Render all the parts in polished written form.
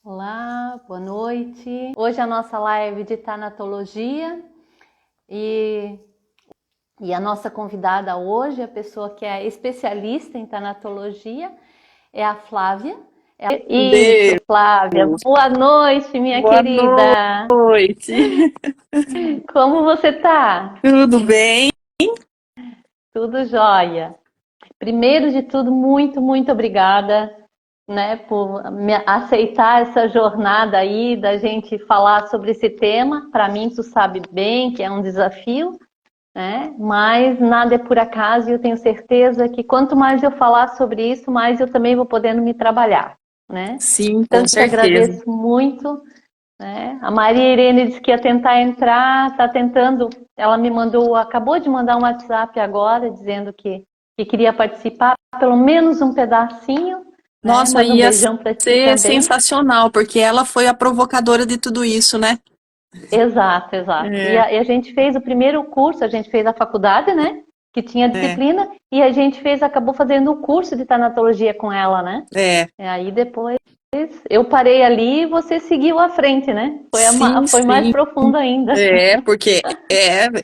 Olá, boa noite. Hoje a nossa live de tanatologia e, e a nossa convidada hoje, a pessoa que é especialista em tanatologia, é a Flávia. Isso, Deus, Flávia. Boa noite, minha boa querida. noite. Como você tá? Tudo bem? Tudo jóia. Primeiro de tudo, muito obrigada, né, por aceitar essa jornada aí da gente falar sobre esse tema. Para mim, tu sabe bem que é um desafio, né? Mas nada é por acaso e eu tenho certeza que quanto mais eu falar sobre isso, mais eu também vou podendo me trabalhar, né? Sim, Então, com te certeza. agradeço muito, né? A Maria Irene disse que ia tentar entrar, tá tentando. Ela me mandou, acabou de mandar um WhatsApp agora dizendo que queria participar, pelo menos um pedacinho, né? Nossa, Mas um ia beijão para ti ser também. sensacional, porque ela foi a provocadora de tudo isso, né? Exato, exato. E É, a gente fez o primeiro curso, a gente fez a faculdade, né? Que tinha é, disciplina, e a gente acabou fazendo o curso de tanatologia com ela, né? é. E aí depois eu parei ali e você seguiu à frente, né? Sim, Foi mais sim. profundo ainda. Porque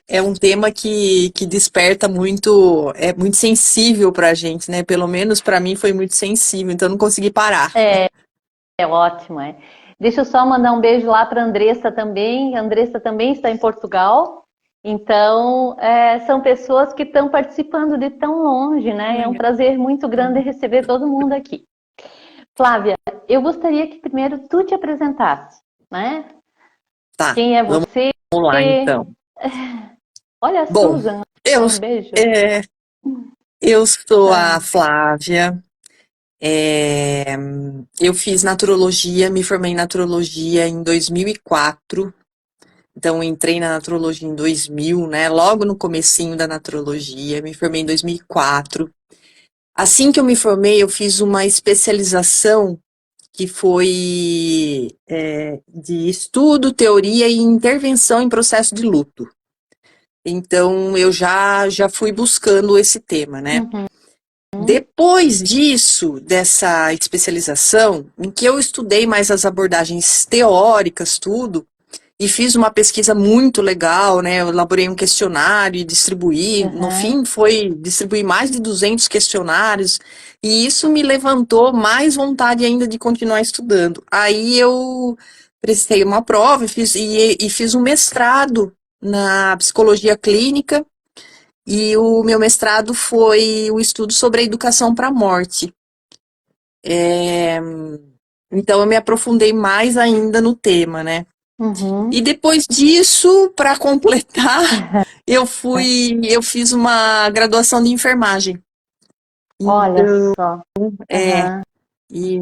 é um tema que desperta muito, é muito sensível pra gente, né? Pelo menos pra mim foi muito sensível, então eu não consegui parar. É ótimo, é. Deixa eu só mandar um beijo lá para a Andressa também. A Andressa também está em Portugal. Então, são pessoas que estão participando de tão longe, né? É um prazer muito grande receber todo mundo aqui. Flávia, eu gostaria que primeiro tu te apresentasse, né? Tá, Quem é vamos você? lá então. Olha a Bom, Susan, eu, um beijo. é, eu sou a É. Flávia. É, eu fiz naturologia, me formei em naturologia em 2004. Então, entrei na naturologia em 2000, né? Logo no comecinho da naturologia, me formei em 2004. Assim que eu me formei, eu fiz uma especialização que foi de estudo, teoria e intervenção em processo de luto. Então, eu já fui buscando esse tema, né? Uhum. Depois disso, dessa especialização, em que eu estudei mais as abordagens teóricas, tudo, e fiz uma pesquisa muito legal, né? Eu elaborei um questionário e distribuí. No Uhum. fim, foi distribuir mais de 200 questionários, e isso me levantou mais vontade ainda de continuar estudando. Aí eu prestei uma prova e fiz um mestrado na psicologia clínica. E o meu mestrado foi o estudo sobre a educação para a morte. Então eu me aprofundei mais ainda no tema, né? E Uhum. depois disso, para completar, eu fiz uma graduação de enfermagem. Olha Então, só. é, Uhum. e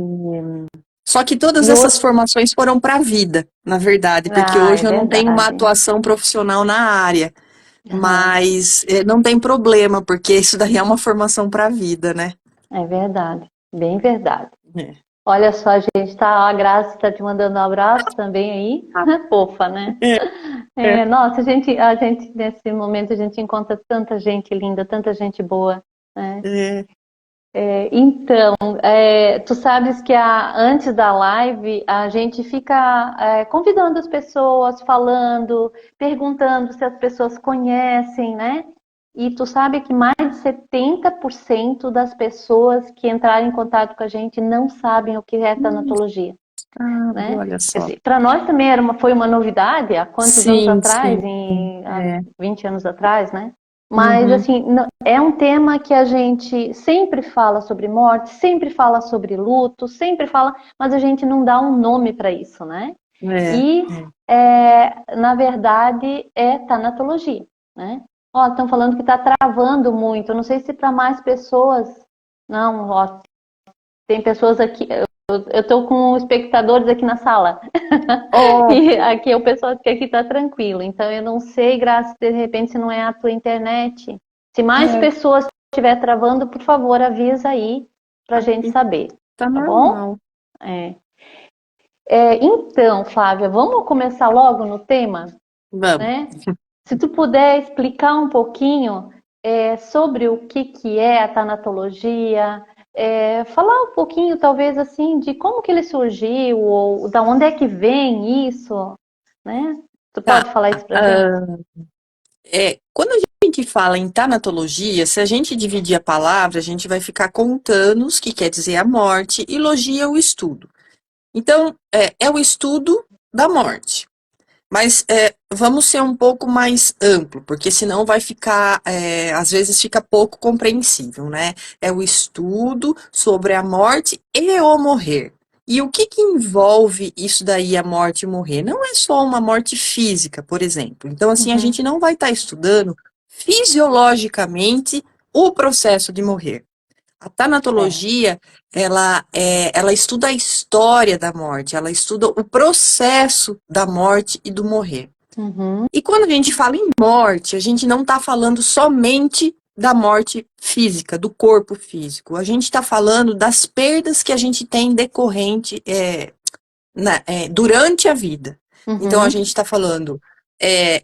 só que todas E essas outro. formações foram para a vida, na verdade, porque Ah, é hoje eu não tenho uma verdade. atuação profissional na área, Uhum. mas não tem problema, porque isso daí é uma formação para a vida, né? É verdade. Bem verdade. É. Olha só, gente, tá, a Graça está te mandando um abraço também aí. Fofa, né? É, é, Nossa, a gente, nesse momento, a gente encontra tanta gente linda, tanta gente boa, né? é. Então, tu sabes que antes da live a gente fica convidando as pessoas, falando, perguntando se as pessoas conhecem, né? E tu sabe que mais de 70% das pessoas que entraram em contato com a gente não sabem o que é tanatologia, Ah, né? olha só. Para nós também foi uma novidade, há quantos anos Sim, atrás? sim. Há É. 20 anos atrás, né? Mas, Uhum. assim, é um tema que a gente sempre fala sobre morte, sempre fala sobre luto, sempre fala, mas a gente não dá um nome para isso, né? É, E, é. na verdade, é tanatologia, né? Ó, estão falando que está travando muito, eu não sei se para mais pessoas... Não, ó, tem pessoas aqui... Eu estou com espectadores aqui na sala. Oh, E aqui o pessoal diz que aqui tá tranquilo. Então eu não sei, Graça, de repente, se não é a tua internet. Se mais é, pessoas estiver travando, por favor, avisa aí pra gente aqui saber, tá tá bom? normal. É. Então, Flávia, vamos começar logo no tema, Vamos. né? Se tu puder explicar um pouquinho sobre o que é a tanatologia, falar um pouquinho, talvez, assim, de como que ele surgiu, ou da onde é que vem isso, né? Tu Tá. pode falar isso pra gente? ah, Quando a gente fala em tanatologia, se a gente dividir a palavra, a gente vai ficar com thanos, que quer dizer a morte, e logia o estudo. Então, é o estudo da morte. Mas vamos ser um pouco mais amplo, porque senão vai ficar, às vezes fica pouco compreensível, né? É o estudo sobre a morte e o morrer. E o que que envolve isso daí, a morte e morrer? Não é só uma morte física, por exemplo. Então, assim, a Uhum. gente não vai estar estudando fisiologicamente o processo de morrer. A Certo. tanatologia, ela estuda a história da morte, ela estuda o processo da morte e do morrer. Uhum. E quando a gente fala em morte, a gente não está falando somente da morte física, do corpo físico. A gente está falando das perdas que a gente tem decorrente durante a vida. Então a gente Uhum. está falando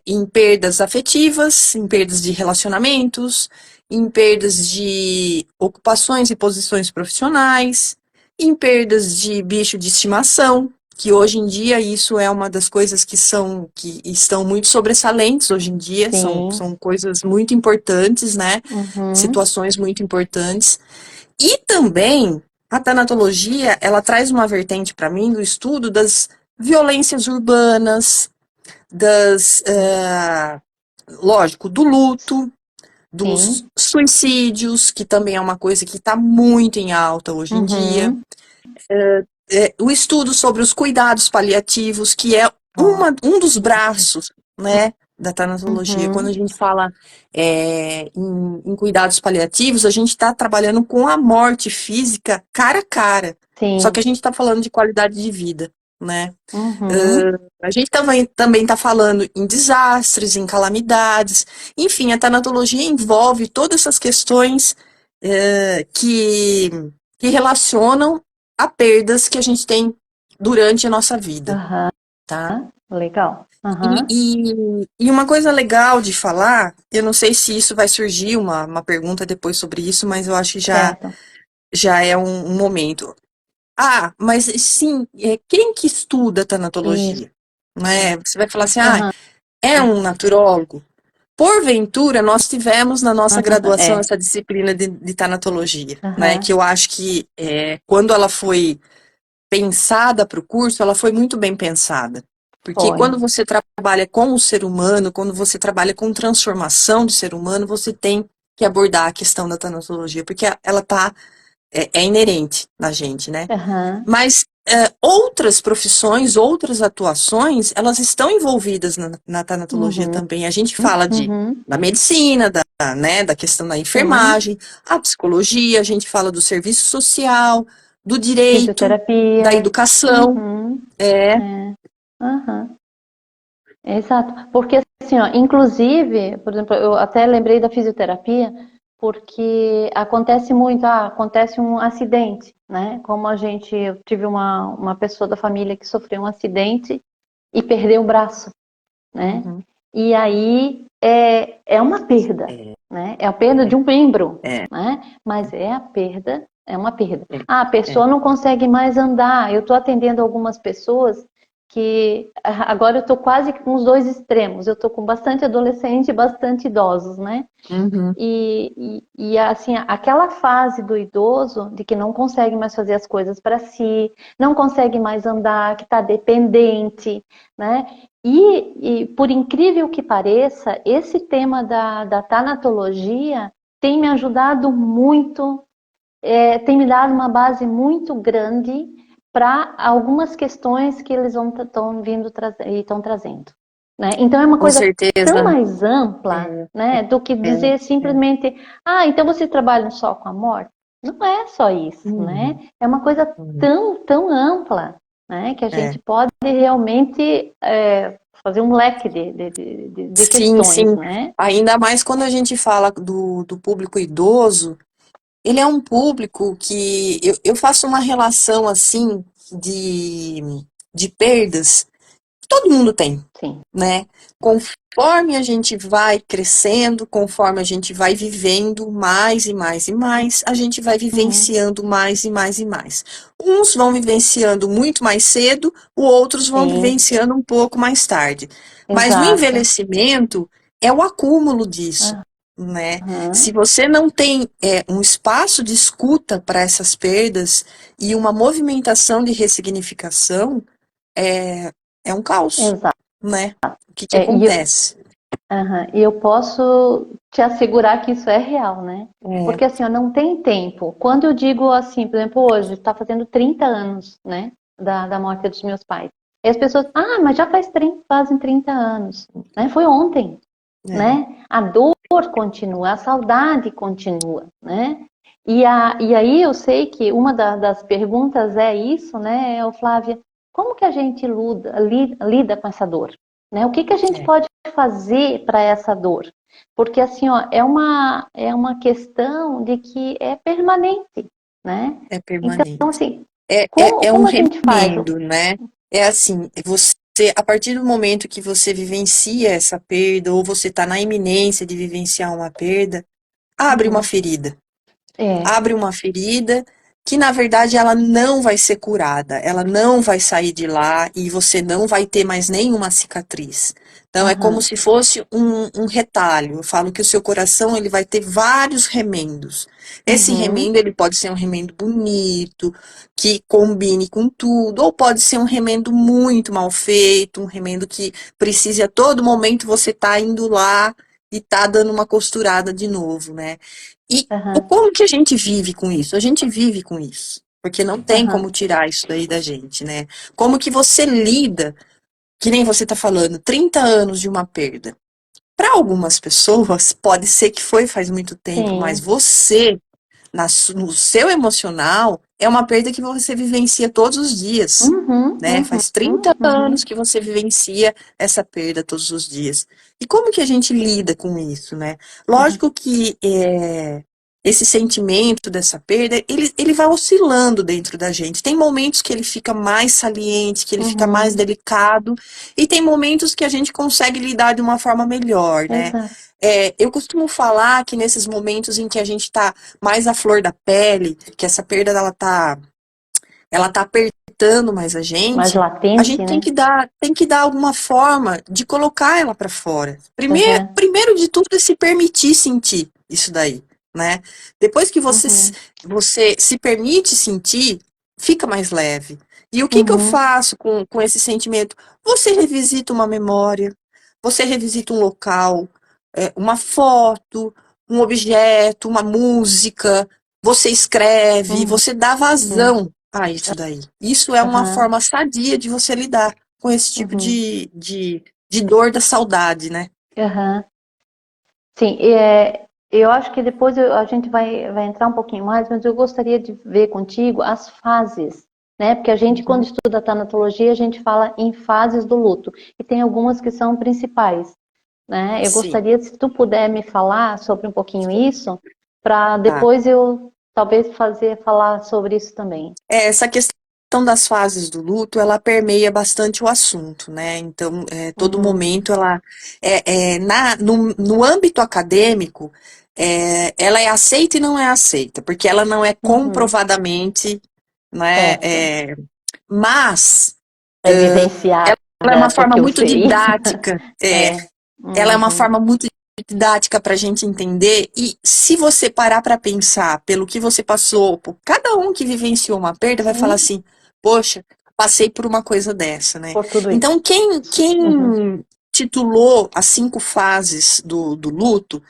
em perdas afetivas, em perdas de relacionamentos, em perdas de ocupações e posições profissionais, em perdas de bicho de estimação, que hoje em dia isso é uma das coisas que estão muito sobressalentes hoje em dia, Sim. são coisas muito importantes, né? Uhum. Situações muito importantes. E também a tanatologia, ela traz uma vertente para mim do estudo das violências urbanas, lógico, do luto, dos Sim. suicídios, que também é uma coisa que está muito em alta hoje em dia. Uhum. O estudo sobre os cuidados paliativos, que é Ó. um dos braços, né, da tanatologia. Quando a Uhum. gente fala em cuidados paliativos, a gente está trabalhando com a morte física cara a cara. Só que a Sim. gente está falando de qualidade de vida, né? Uhum. A gente também está falando em desastres, em calamidades. Enfim, a tanatologia envolve todas essas questões que relacionam a perdas que a gente tem durante a nossa vida, Aham. tá? Legal. E, Aham. e uma coisa legal de falar, eu não sei se isso vai surgir uma pergunta depois sobre isso, mas eu acho que Certo. já é um momento. Ah, mas sim, quem que estuda Isso. tanatologia? Né? Você vai falar assim, ah, Aham. é um naturólogo? Porventura, nós tivemos na nossa graduação É. essa disciplina de tanatologia, né? Que Aham. eu acho que quando ela foi pensada para o curso, ela foi muito bem pensada. Porque Foi. quando você trabalha com o ser humano, quando você trabalha com transformação do ser humano, você tem que abordar a questão da tanatologia, porque ela é inerente na gente, né? Aham. Mas outras profissões, outras atuações, elas estão envolvidas na tanatologia Uhum. também. A gente fala Uhum. da medicina, né, da questão da Sim. enfermagem, a psicologia, a gente fala do serviço social, do direito, da Fisioterapia. educação. Uhum. É, É. Aham. Exato. Porque assim, ó, inclusive, por exemplo, eu até lembrei da fisioterapia, porque acontece muito, acontece um acidente, né? Como eu tive uma pessoa da família que sofreu um acidente e perdeu o braço, né? uhum, E aí é uma perda, é, né? É a perda de um membro, é, né? Mas é a perda, é uma perda. é, Ah, a é. pessoa não consegue mais andar. Eu estou atendendo algumas pessoas que agora eu estou quase com os dois extremos. Eu estou com bastante adolescente e bastante idosos, né? Uhum. E assim, aquela fase do idoso de que não consegue mais fazer as coisas para si, não consegue mais andar, que está dependente, né? E por incrível que pareça, esse tema da tanatologia tem me ajudado muito, tem me dado uma base muito grande para algumas questões que eles estão vindo e estão trazendo. Né? Então é uma Com coisa tão certeza. mais ampla, É, né, do que é, dizer é. simplesmente, então vocês trabalham só com a morte? Não é só isso, né? Uhum, É uma coisa uhum. tão ampla, né, que a gente É. pode realmente fazer um leque de Sim, questões, sim. né? Ainda mais quando a gente fala do público idoso, ele é um público que eu faço uma relação assim de perdas todo mundo tem, sim. né? Conforme a gente vai crescendo, conforme a gente vai vivendo mais e mais e mais, a gente vai vivenciando mais e mais e mais. Uns vão vivenciando muito mais cedo, os outros vão Sim, vivenciando um pouco mais tarde. Mas o exato. envelhecimento é o acúmulo disso, né? Se Aham, você não tem um espaço de escuta para essas perdas e uma movimentação de ressignificação, é, é um caos, exato. né? O que É, acontece? e eu posso te assegurar que isso é real, né? É, Porque assim, ó, não tem tempo. Quando eu digo assim, por exemplo, hoje está fazendo 30 anos, né, da morte dos meus pais. E as pessoas, mas já fazem 30 anos, né? Foi ontem, é, né? A dor continua, a saudade continua, né? E aí eu sei que uma das perguntas é isso, né, Flávia? Como que a gente lida com essa dor? Né? O que que a gente é, pode fazer para essa dor? Porque assim, ó, é uma questão de que é permanente, né? é Então, permanente. assim, É um como a gente faz? remendo, né? É assim, você, a partir do momento que você vivencia essa perda, ou você está na iminência de vivenciar uma perda, abre uma Uhum. ferida. É, Abre uma ferida que, na verdade, ela não vai ser curada, ela não vai sair de lá e você não vai ter mais nenhuma cicatriz. Então, é como aham, se fosse um retalho. Eu falo que o seu coração ele vai ter vários remendos. Esse uhum, remendo ele pode ser um remendo bonito, que combine com tudo, ou pode ser um remendo muito mal feito, um remendo que precise a todo momento você tá indo lá e tá dando uma costurada de novo, né? E aham, como que a gente vive com isso? A gente vive com isso, porque não tem aham, como tirar isso daí da gente, né? Como que você lida, que nem você tá falando, 30 anos de uma perda. Para algumas pessoas, pode ser que foi faz muito tempo, mas sim, você no seu emocional, é uma perda que você vivencia todos os dias, uhum, né? uhum, Faz 30 anos uhum, que você vivencia essa perda todos os dias. E como que a gente lida com isso, né? uhum, Lógico que esse sentimento dessa perda, ele vai oscilando dentro da gente. Tem momentos que ele fica mais saliente, que ele fica mais uhum, delicado, e tem momentos que a gente consegue lidar de uma forma melhor, né? exato, Eu costumo falar que nesses momentos em que a gente está mais à flor da pele, que essa perda ela tá apertando mais mais a gente latente, né? tem que dar alguma forma de colocar ela para fora. Aham, Primeiro de tudo é se permitir sentir isso daí, né? Depois que uhum, você se permite sentir, fica mais leve. E o que que eu uhum, faço com esse sentimento? Você revisita uma memória, você revisita um local, uma foto, um objeto, uma música, você escreve, uhum, você dá vazão a isso daí. Isso é uma aham, forma sadia de você lidar com esse tipo uhum, de dor da saudade, né? aham. Sim, eu acho que depois a gente vai entrar um pouquinho mais, mas eu gostaria de ver contigo as fases, né? Porque a gente, quando Uhum. estuda tanatologia, a gente fala em fases do luto, e tem algumas que são principais, né? Eu Sim, gostaria, se tu puder me falar sobre um pouquinho isso, para tá. depois eu talvez falar sobre isso também. Essa questão das fases do luto, ela permeia bastante o assunto, né? Então, todo Uhum, momento ela no âmbito acadêmico, ela é aceita e não é aceita, porque ela não é uhum, comprovadamente, né? certo. Mas É vivenciada, ela é uma forma porque eu muito sei. didática, É. ela é uma Uhum, forma muito didática para a gente entender, e se você parar para pensar pelo que você passou, por cada um que vivenciou uma perda vai falar sim, assim, poxa, passei por uma coisa dessa, né? por tudo Então, isso. Uhum, quem titulou as 5 fases do luto,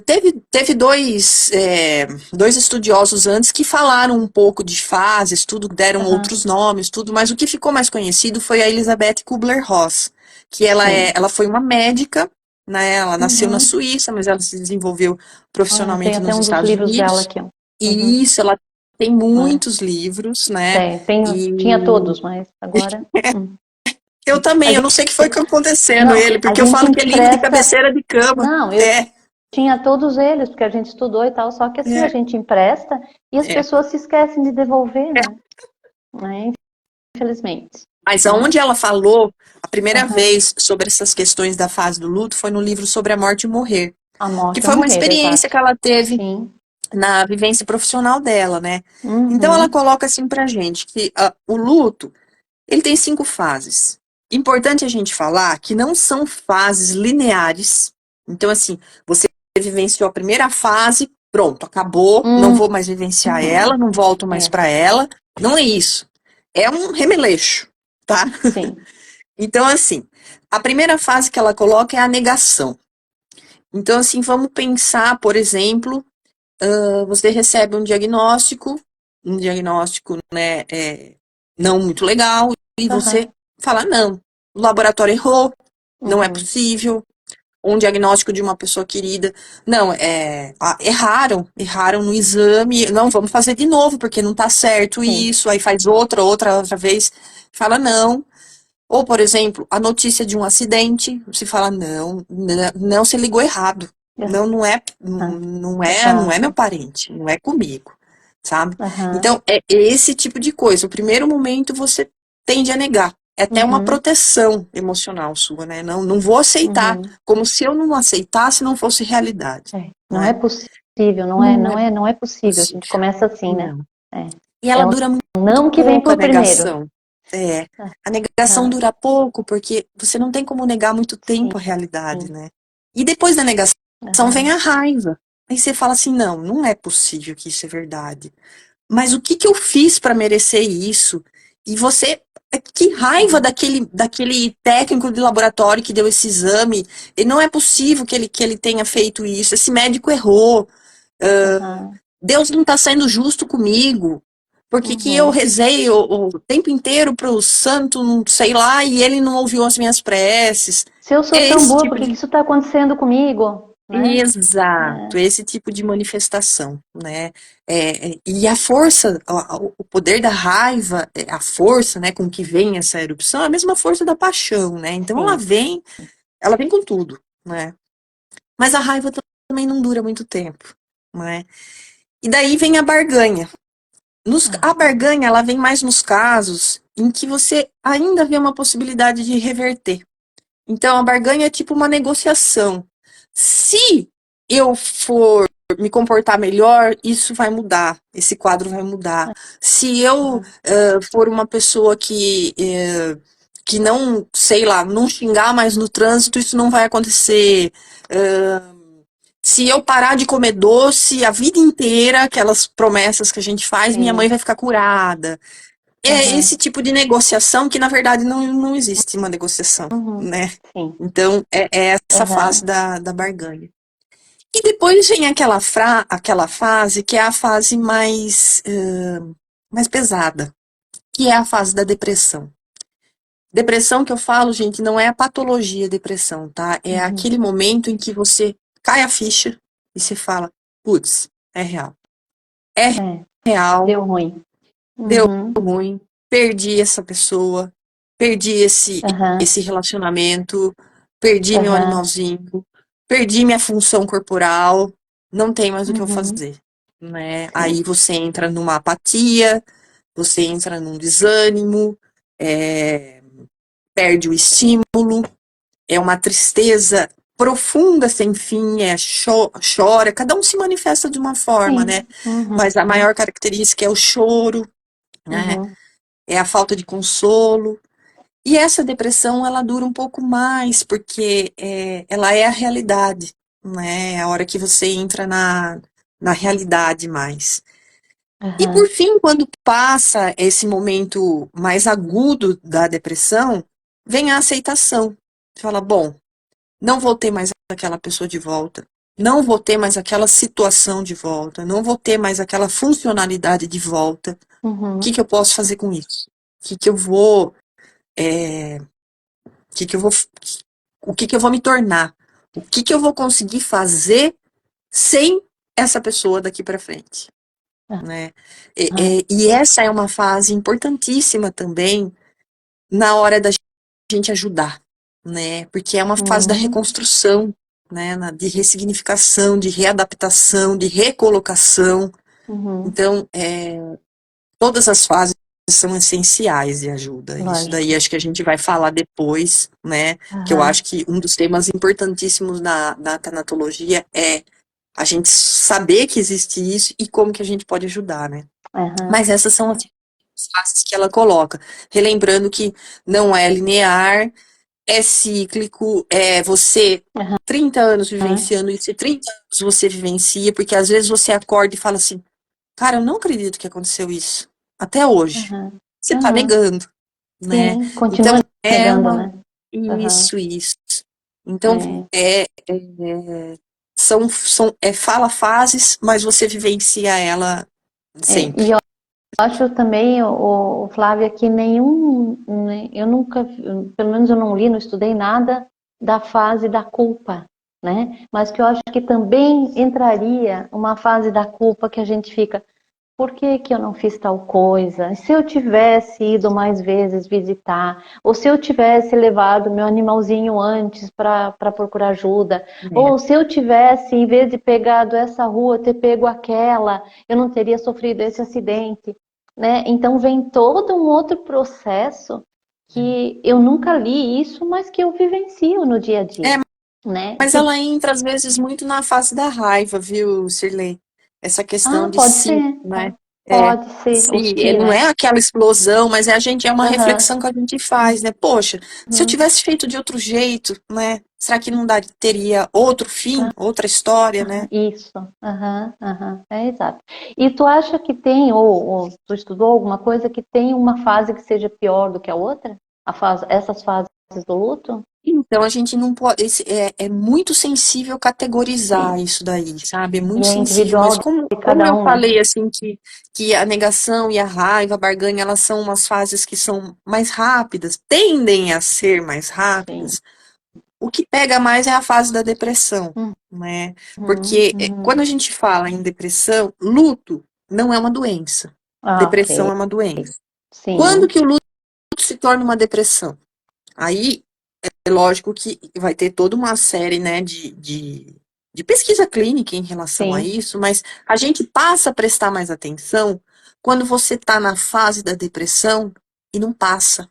teve dois estudiosos antes que falaram um pouco de fases, tudo, deram aham, outros nomes, tudo, mas o que ficou mais conhecido foi a Elizabeth Kubler-Ross, que sim. ela foi uma médica, né? Ela nasceu na Uhum. Suíça, mas ela se desenvolveu Tem profissionalmente até nos um dos Estados livros dela Unidos. aqui, ó. Uhum. E isso, ela tem É, muitos livros, né? tinha E todos, mas agora. hum. eu A também, eu não gente, sei o que foi que acontecendo não, ele, a porque eu gente falo que é livro de empresta. cabeceira de cama. Não, eu É, tinha todos eles, porque a gente estudou e tal, só que assim, a é, gente empresta e as é. pessoas se esquecem de devolver, né? Infelizmente. Mas né? aonde ela falou a primeira Aham. vez sobre essas questões da fase do luto foi no livro Sobre a Morte e Morrer, A que morte ou foi uma morrer, experiência exato. que ela teve Sim. na vivência profissional dela, né? Então ela Uhum. coloca assim pra gente que o luto, ele tem 5 fases. Importante a gente falar que não são fases lineares. Então assim, você vivenciou a primeira fase, pronto, acabou, não vou mais vivenciar ela, Uhum. não volto mais É, pra ela. Não é isso. É um remeleixo, tá? sim. Então assim, a primeira fase que ela coloca é a negação. Então assim, vamos pensar, por exemplo, você recebe um diagnóstico, né, não muito legal, e você Aham. fala, não, o laboratório errou, não é Uhum. possível, ou um diagnóstico de uma pessoa querida, não, erraram no exame, não, vamos fazer de novo, porque não tá certo Sim. isso, aí faz outra vez, fala não. Ou, por exemplo, a notícia de um acidente, você fala, não, não, não, você ligou errado. Não, não é, Aham. não é meu Exato. parente, não é comigo, sabe? Aham. Então, é esse tipo de coisa. O primeiro momento você tende a negar. É até uma Uhum. proteção emocional sua, né? Não, não vou aceitar, Uhum. como se eu não aceitasse não fosse realidade, É. Não é né? possível, Não é não é possível. A gente possível, começa assim, né? não. É. E É ela um dura muito não que vem pouco a por primeiro. negação. É, a negação Aham. dura pouco porque você não tem como negar muito Sim. tempo a realidade, né? E depois da negação vem Aham. a raiva. Aí você fala assim, não, não é possível que isso é verdade. Mas o que que eu fiz para merecer isso? E você, que raiva Aham. daquele técnico de laboratório que deu esse exame. E não é possível que ele tenha feito isso. Esse médico errou. Aham. Deus não está sendo justo comigo. Porque que eu Uhum. rezei o tempo inteiro para o santo, não sei lá, e ele não ouviu as minhas preces. Se eu sou É tão esse boa, por tipo que que de. isso está acontecendo comigo? Né? Exato, É. esse tipo de manifestação, né? E a força, o poder da raiva, a força, né, com que vem essa erupção, é a mesma força da paixão, né? Então Sim. ela vem com tudo, né? Mas a raiva também não dura muito tempo, né? E daí vem a barganha. A Ah. barganha, ela vem mais nos casos em que você ainda vê uma possibilidade de reverter. Então, a barganha é tipo uma negociação. Se eu for me comportar melhor, isso vai mudar, esse quadro vai mudar. Se eu Aham. for uma pessoa que não, sei lá, não xingar mais no trânsito, isso não vai acontecer. Se eu parar de comer doce a vida inteira, aquelas promessas que a gente faz, minha mãe Sim. vai ficar curada. É esse Aham. tipo de negociação que, na verdade, não existe uma negociação, Uhum. né? Sim. Então, é essa fase Aham. da barganha. E depois vem aquela fase que é a fase mais pesada, que é a fase da depressão. Depressão que eu falo, gente, não é a patologia depressão, tá? É Uhum. aquele momento em que você cai a ficha e você fala, putz, é real. É É. real, Deu ruim. deu Uhum. ruim, perdi essa pessoa, perdi Aham. esse relacionamento, perdi meu Aham. animalzinho, perdi minha função corporal, não tem mais o que eu Uhum. fazer, né? Aí Sim. você entra numa apatia, você entra num desânimo, é, perde o estímulo, é uma tristeza profunda, sem fim, chora, cada um se manifesta de uma forma, Sim. né? Uhum. Mas a maior característica é o choro, né? Uhum. É a falta de consolo. E essa depressão, ela dura um pouco mais, porque ela é a realidade, né? É a hora que você entra na realidade mais. E por Aham. fim, quando passa esse momento mais agudo da depressão, vem a aceitação. Você fala, bom, não vou ter mais aquela pessoa de volta, não vou ter mais aquela situação de volta, não vou ter mais aquela funcionalidade de volta. O que Uhum. que eu posso fazer com isso? O que que eu vou, é, o que que eu vou, o que que eu vou me tornar? O que que eu vou conseguir fazer sem essa pessoa daqui para frente, né? Aham. E essa é uma fase importantíssima também na hora da gente ajudar, né? Porque é uma fase da Uhum. reconstrução, né? De ressignificação, de readaptação, de recolocação. Uhum. Então, todas as fases são essenciais de ajuda. Isso daí lógico. acho que a gente vai falar depois, né? Que eu Aham, acho que um dos temas importantíssimos na tanatologia é a gente saber que existe isso e como que a gente pode ajudar, né? aham, Mas essas são as faces que ela coloca. Relembrando que não é linear, é cíclico, é você aham, 30 anos vivenciando isso e 30 anos você vivencia, porque às vezes você acorda e fala assim, cara, eu não acredito que aconteceu isso. Até hoje. aham, Você tá aham. negando, né? Sim, continua Então, é negando, uma. né? Aham, Isso. Então, é. fala fases, mas você vivencia ela E sempre. eu acho também, o Flávia, que nenhum, eu nunca, pelo menos eu não li, não estudei nada da fase da culpa, né? Mas que eu acho que também entraria uma fase da culpa que a gente fica, por que que eu não fiz tal coisa? Se eu tivesse ido mais vezes visitar, ou se eu tivesse levado meu animalzinho antes para procurar ajuda, É. ou se eu tivesse, em vez de pegado essa rua, ter pego aquela, eu não teria sofrido esse acidente, né? Então vem todo um outro processo que eu nunca li isso, mas que eu vivencio no dia a É, dia, né? mas Que, ela entra às vezes muito na fase da raiva, viu, Sirley? Essa questão de pode si, ser, né? É, pode ser, o se, si, não né? é aquela explosão, mas é uma Aham. reflexão que a gente faz, né? Poxa, se eu Uhum. tivesse feito de outro jeito, né? Será que não teria outro fim, outra história, né? Isso, aham, aham, é exato. E tu acha que tem, ou tu estudou alguma coisa que tem uma fase que seja pior do que a outra? Essas fases do luto? Então a gente não pode, é muito sensível categorizar Sim. isso daí, sabe? É E muito é sensível, mas individual como, de como cada eu um, né? falei assim que a negação e a raiva, a barganha, elas são umas fases que são mais rápidas, tendem a ser mais Sim. rápidas. O que pega mais é a fase da depressão, né? Uhum, Porque uhum. quando a gente fala em depressão, luto não é uma doença. Ah, Depressão ok. é uma doença. Quando Sim, que o luto se torna uma depressão? Aí é lógico que vai ter toda uma série, né, de pesquisa clínica em relação a sim, isso, mas a gente passa a prestar mais atenção quando você está na fase da depressão e não passa.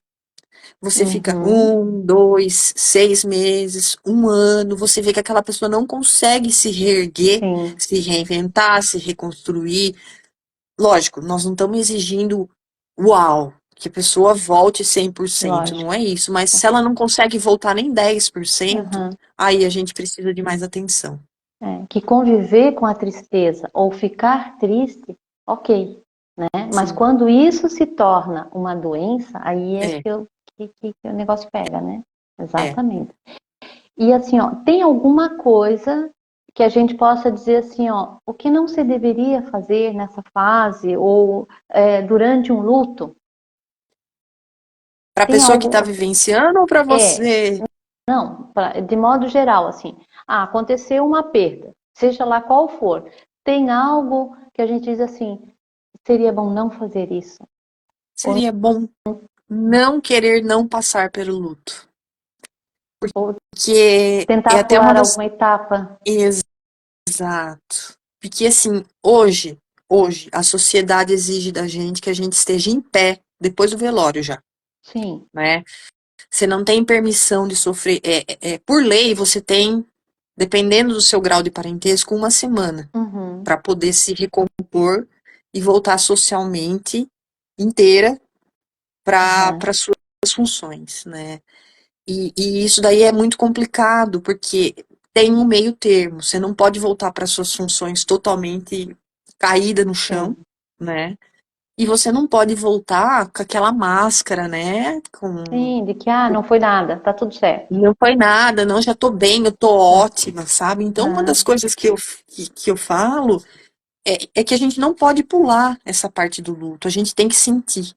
Você fica uhum, 1, 2, 6 meses, um ano, você vê que aquela pessoa não consegue se reerguer, sim, se reinventar, se reconstruir. Lógico, nós não estamos exigindo uau, que a pessoa volte 100%, não lógico. é isso, mas se ela não consegue voltar nem 10%, Aham. aí a gente precisa de mais atenção. É, que conviver com a tristeza ou ficar triste, ok, né? Mas Sim, quando isso se torna uma doença, aí é é, que o negócio pega, né? é. Exatamente. E assim, ó, tem alguma coisa que a gente possa dizer assim, ó, o que não se deveria fazer nessa fase ou durante um luto? Para a Tem pessoa que está algo, vivenciando ou para é, você? não, de modo geral, assim, aconteceu uma perda, seja lá qual for, tem algo que a gente diz assim, seria bom não fazer isso, ou, Seria bom não querer não passar pelo luto. ou Porque é tentar até uma pular das. alguma etapa. Exato. Porque assim, hoje, a sociedade exige da gente que a gente esteja em pé depois do velório já, Sim. né? Você não tem permissão de sofrer. Por lei, você tem, dependendo do seu grau de parentesco, uma semana Uhum. para poder se recompor e voltar socialmente inteira para Uhum. suas funções, né? E isso daí é muito complicado, porque tem um meio termo. Você não pode voltar para suas funções totalmente caída no chão, Sim. né? E você não pode voltar com aquela máscara, né? Com Sim, de que não foi nada, tá tudo certo. não foi nada, não, já tô bem, eu tô ótima, sabe? Então, uma das Uhum. coisas que eu falo é que a gente não pode pular essa parte do luto, a gente tem que sentir,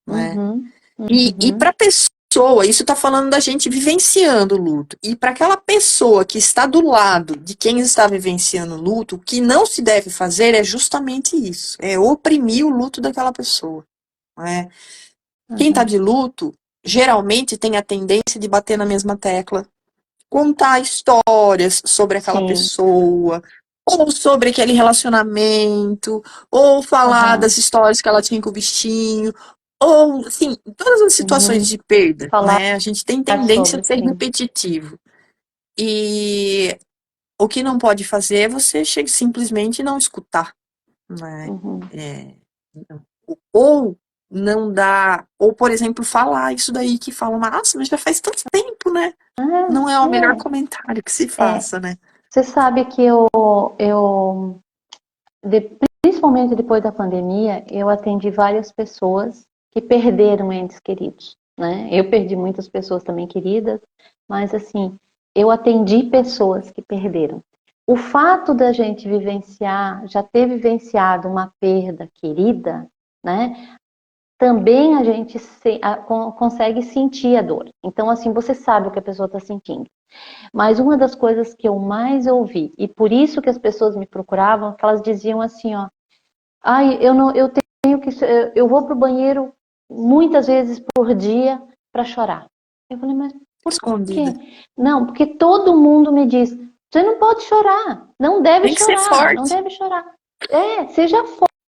né? Uhum. E para Uhum. pessoa, isso está falando da gente vivenciando o luto. E para aquela pessoa que está do lado de quem está vivenciando o luto, o que não se deve fazer é justamente isso: é oprimir o luto daquela pessoa. Né? Quem está Uhum. de luto, geralmente tem a tendência de bater na mesma tecla, contar histórias sobre aquela Sim. pessoa, ou sobre aquele relacionamento, ou falar das Uhum. histórias que ela tinha com o bichinho, ou, assim, em todas as situações de perda, Falar né? A gente tem tendência a sobre, ser sim. repetitivo. E o que não pode fazer é você simplesmente não escutar, né? Uhum. É, ou não dá, ou, por exemplo, falar isso daí que falam, nossa, mas já faz tanto tempo, né? Não é o melhor comentário que se É. faça, né? Você sabe que eu principalmente depois da pandemia, eu atendi várias pessoas que perderam entes queridos, né? Eu perdi muitas pessoas também queridas, mas assim, eu atendi pessoas que perderam. O fato da gente vivenciar, já ter vivenciado uma perda querida, né? Também a gente consegue sentir a dor. Então, assim, você sabe o que a pessoa está sentindo. Mas uma das coisas que eu mais ouvi, e por isso que as pessoas me procuravam, que elas diziam assim, ó, ai, eu não, eu tenho que, eu vou pro banheiro muitas vezes por dia para chorar. Eu falei, mas por Escondida. quê? Não, porque todo mundo me diz, você não pode chorar, não deve Tem que ser chorar, não forte. deve chorar. Seja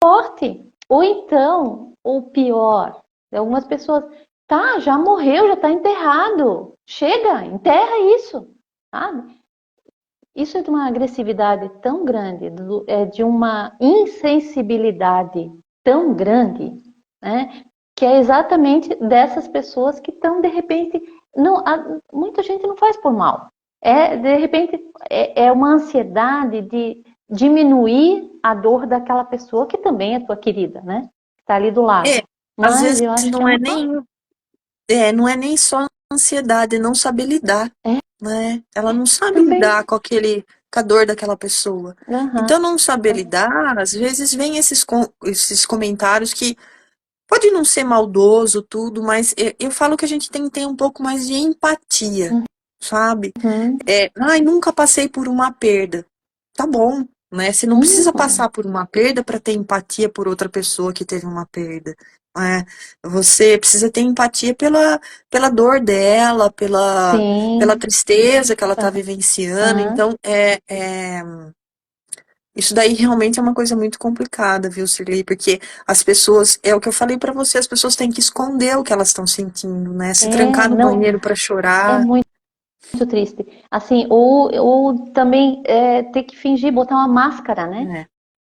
forte. Ou então, ou pior, algumas pessoas, tá, já morreu, já tá enterrado. Chega, enterra isso, sabe? Isso é de uma agressividade tão grande, de uma insensibilidade tão grande, né? Que é exatamente dessas pessoas que estão, de repente, não, muita gente não faz por mal. De repente, é uma ansiedade de diminuir a dor daquela pessoa que também é tua querida, né? Está ali do lado. Às Mas vezes eu acho que não é nem, não é nem só ansiedade, é não saber lidar, é né? Ela não sabe também. lidar com a dor daquela pessoa. Uhum. Então, não saber lidar, às vezes vem esses comentários que pode não ser maldoso, tudo, mas eu falo que a gente tem que ter um pouco mais de empatia, sabe? Uhum. Ai, nunca passei por uma perda. Tá bom, né? Você não precisa Uhum. passar por uma perda para ter empatia por outra pessoa que teve uma perda. Né? Você precisa ter empatia pela dor dela, pela Sim. tristeza que ela está vivenciando. Uhum. Então, isso daí realmente é uma coisa muito complicada, viu, Cirlei? Porque as pessoas, é o que eu falei pra você, as pessoas têm que esconder o que elas estão sentindo, né? Se trancar no Não, banheiro pra é chorar. muito triste. Assim, ou também ter que fingir, botar uma máscara, né? É.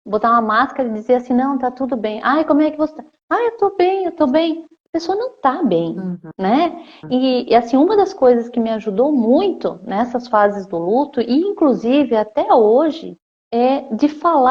Botar uma máscara e dizer assim, não, tá tudo bem. Ai, como é que você tá? Ai, eu tô bem, eu tô bem. A pessoa não tá bem, Uhum. né? E assim, uma das coisas que me ajudou muito nessas fases do luto, e inclusive até hoje, é de falar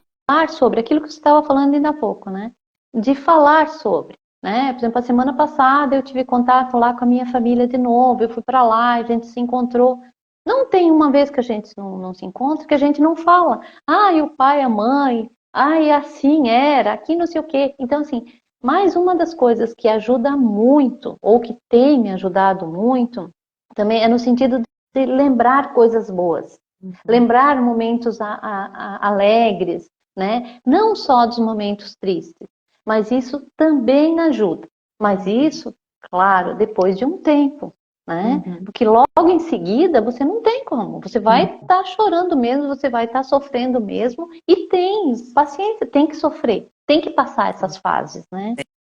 sobre aquilo que você estava falando ainda há pouco, né? De falar sobre. Né? Por exemplo, a semana passada eu tive contato lá com a minha família de novo, eu fui para lá, a gente se encontrou. Não tem uma vez que a gente não se encontra que a gente não fala. Ah, e o pai, a mãe, ah, e assim era, aqui não sei o quê. Então, assim, mais uma das coisas que ajuda muito, ou que tem me ajudado muito, também é no sentido de lembrar coisas boas. Uhum. Lembrar momentos alegres, né? Não só dos momentos tristes, mas isso também ajuda. Mas isso, claro, depois de um tempo, né? Uhum. Porque logo em seguida você não tem como. Você vai Uhum. estar chorando mesmo, você vai estar sofrendo mesmo. E tem paciência, tem que sofrer, tem que passar essas fases, né?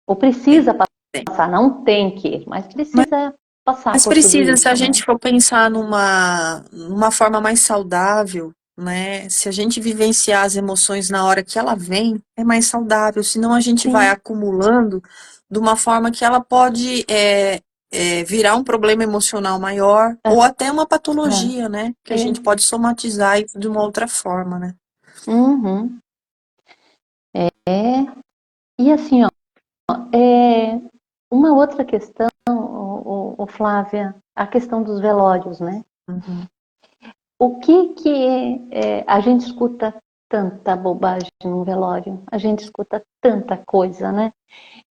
Ou Tem, precisa tem. passar, não tem que, mas Mas, precisa passar mas por tudo precisa, se a isso, né? gente for pensar numa forma mais saudável, né? Se a gente vivenciar as emoções na hora que ela vem, é mais saudável. Senão a gente vai Sim. acumulando de uma forma que ela pode virar um problema emocional maior ou até uma patologia, né? Que a gente pode somatizar isso de uma outra forma, né? Uhum. E assim, ó, é, uma outra questão, Flávia, a questão dos velórios, né? Uhum. O que a gente escuta tanta bobagem no velório, a gente escuta tanta coisa, né?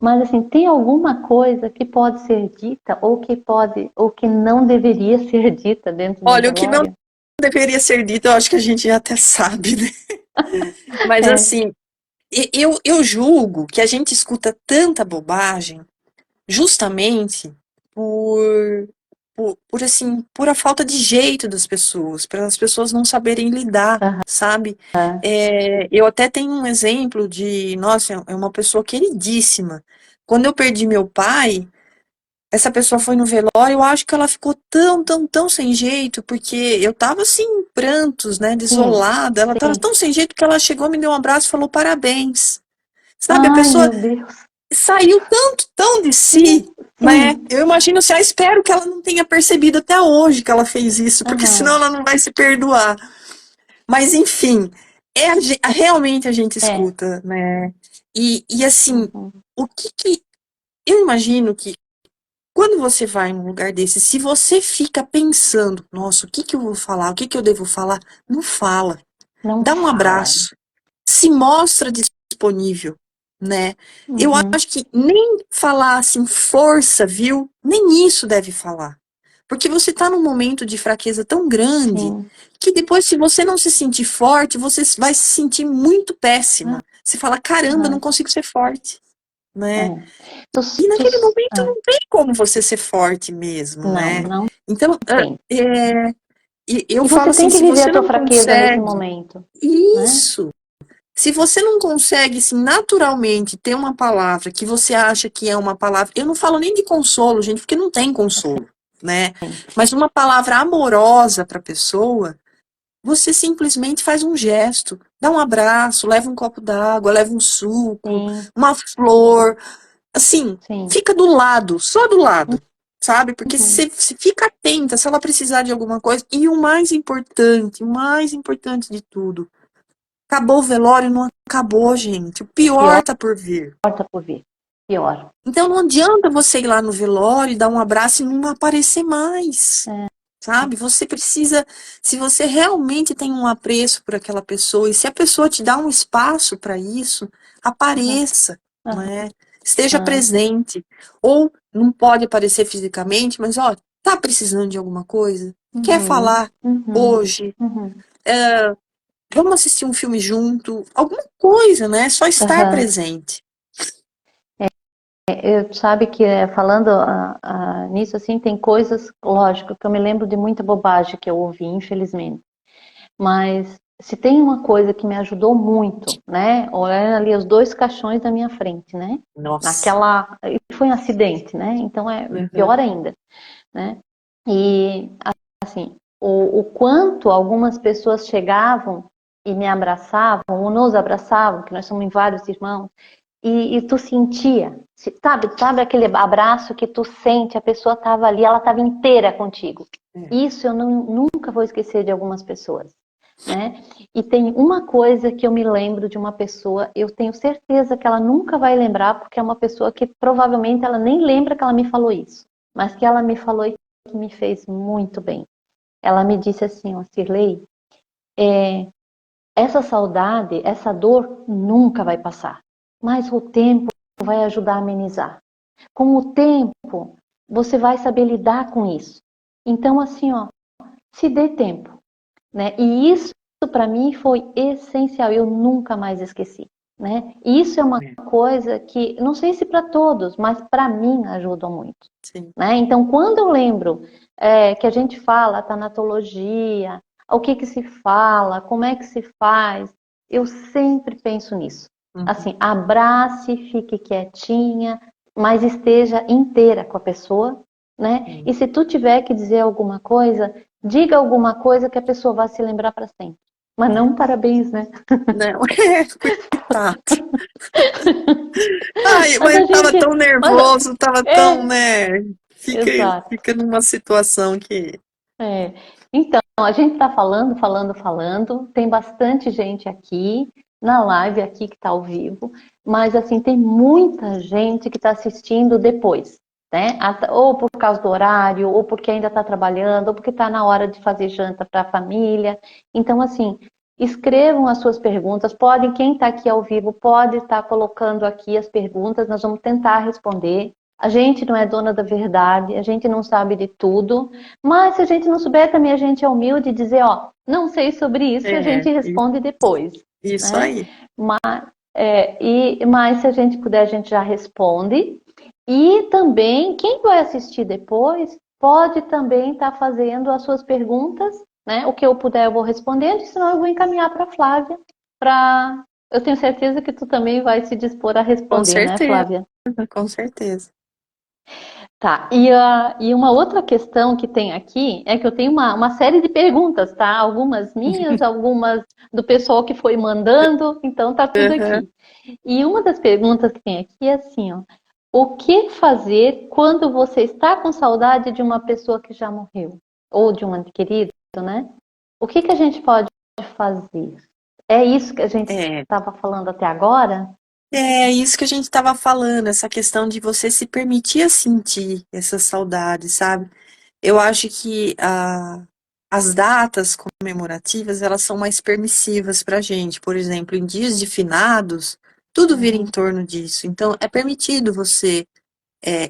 Mas assim, tem alguma coisa que pode ser dita ou que não deveria ser dita dentro de um Olha, o que não velório? deveria ser dito, eu acho que a gente já até sabe, né? Mas É, assim, eu julgo que a gente escuta tanta bobagem justamente por, assim, por a falta de jeito das pessoas, pelas pessoas não saberem lidar, sabe? Eu até tenho um exemplo de, nossa, é uma pessoa queridíssima, Quando eu perdi meu pai, essa pessoa foi no velório, eu acho que ela ficou tão sem jeito, porque eu tava assim, em prantos, né, Sim, desolada. Ela tava sim. tão sem jeito que ela chegou, me deu um abraço e falou parabéns. Sabe, a Ai, pessoa meu Deus. saiu tão de si, Sim, né? sim. Eu imagino, assim, espero que ela não tenha percebido até hoje que ela fez isso, porque senão Aham. ela não vai se perdoar. Mas, enfim, realmente a gente É. escuta, né? E assim, Uhum. o que que. Eu imagino que quando você vai num lugar desse, se você fica pensando, nossa, o que que eu vou falar, o que que eu devo falar, não fala. Não Dá um fala. abraço, se mostra disponível, né? Eu Uhum. acho que nem falar assim, força, viu? Nem isso deve falar. Porque você tá num momento de fraqueza tão grande Sim. que depois, se você não se sentir forte, você vai se sentir muito péssima. Você fala, caramba, não Aham. consigo ser forte, É. né? Tu, E tu, naquele momento é. não tem como você ser forte mesmo, Não, né? não Então, tem. eu E falo você assim, tem que se viver a você tua não fraqueza nesse consegue, momento, né? isso. Se você não consegue, assim, naturalmente ter uma palavra que você acha que é uma palavra, eu não falo nem de consolo, gente, porque não tem consolo, né? Sim, Mas uma palavra amorosa para a pessoa, você simplesmente faz um gesto, dá um abraço, leva um copo d'água, leva um suco, sim, uma flor, assim, sim. fica do lado, só do lado, sabe? Porque Uhum. você fica atenta se ela precisar de alguma coisa. E o mais importante de tudo, acabou o velório, não acabou, gente. O pior Pior tá por vir. tá por vir. Pior. Então não adianta você ir lá no velório e dar um abraço e não aparecer mais. É. Sabe? Você precisa, se você realmente tem um apreço por aquela pessoa e se a pessoa te dá um espaço para isso, Aham, apareça, aham, né? Esteja presente. Ou não pode aparecer fisicamente, mas ó, tá precisando de alguma coisa? Quer uhum, falar uhum, hoje? uhum. Vamos assistir um filme junto? Alguma coisa, né? Só estar Aham. presente. Eu sabe que falando nisso assim, tem coisas, lógico, que eu me lembro de muita bobagem que eu ouvi, infelizmente. Mas se tem uma coisa que me ajudou muito, né? Olhando ali os dois caixões da minha frente, né? Nossa. Naquela. Foi um acidente, né? Então é Uhum. pior ainda, né? E assim, o quanto algumas pessoas chegavam e me abraçavam, ou nos abraçavam, que nós somos vários irmãos, e tu sentia, sabe aquele abraço que tu sente, a pessoa estava ali, ela estava inteira contigo. É. Isso eu nunca vou esquecer de algumas pessoas, né? E tem uma coisa que eu me lembro de uma pessoa, eu tenho certeza que ela nunca vai lembrar, porque é uma pessoa que provavelmente ela nem lembra que ela me falou isso, mas que ela me falou e que me fez muito bem. Ela me disse assim, ó, Cirlei, essa saudade, essa dor nunca vai passar, mas o tempo vai ajudar a amenizar. Com o tempo, você vai saber lidar com isso. Então, assim, ó, se dê tempo, né? E isso para mim foi essencial, eu nunca mais esqueci, né? E isso é uma É. coisa que, não sei se para todos, mas para mim ajuda muito, Sim. né? Então, quando eu lembro que a gente fala tanatologia, o que que se fala, como é que se faz, eu sempre penso nisso. Uhum. Assim, abrace, fique quietinha, mas esteja inteira com a pessoa, né? Sim. E se tu tiver que dizer alguma coisa, diga alguma coisa que a pessoa vai se lembrar para sempre. Mas É. não parabéns, né? Não, coitado. Ai, Mas a mas tava gente. tão Mas, nervoso, tava tão, é, né? Fica, exato. fica numa situação que. É. Então, a gente está falando. Tem bastante gente aqui na live aqui que está ao vivo, mas assim tem muita gente que está assistindo depois, né? Ou por causa do horário, ou porque ainda está trabalhando, ou porque está na hora de fazer janta para a família. Então, assim, escrevam as suas perguntas. Podem, quem está aqui ao vivo, pode estar colocando aqui as perguntas. Nós vamos tentar responder. A gente não é dona da verdade, a gente não sabe de tudo, mas se a gente não souber também, a gente é humilde e dizer, ó, não sei sobre isso, a É, gente responde depois, isso né? aí. Mas se a gente puder, a gente já responde. E também, quem vai assistir depois, pode também estar fazendo as suas perguntas, né? O que eu puder, eu vou respondendo, senão eu vou encaminhar para a Flávia para eu tenho certeza que tu também vai se dispor a Com responder, né, certeza, Flávia? com certeza. Tá, e uma outra questão que tem aqui é que eu tenho uma série de perguntas, tá? Algumas minhas, algumas do pessoal que foi mandando, então tá tudo Uhum. aqui. E uma das perguntas que tem aqui é assim, ó, o que fazer quando você está com saudade de uma pessoa que já morreu? Ou de um ente querido, né? O que que a gente pode fazer? É isso que a gente É, estava falando até agora? é isso que a gente estava falando, essa questão de você se permitir a sentir essa saudade, sabe? Eu acho que as datas comemorativas, elas são mais permissivas para a gente. Por exemplo, em dias de finados, tudo vira em Uhum, torno disso. Então, é permitido você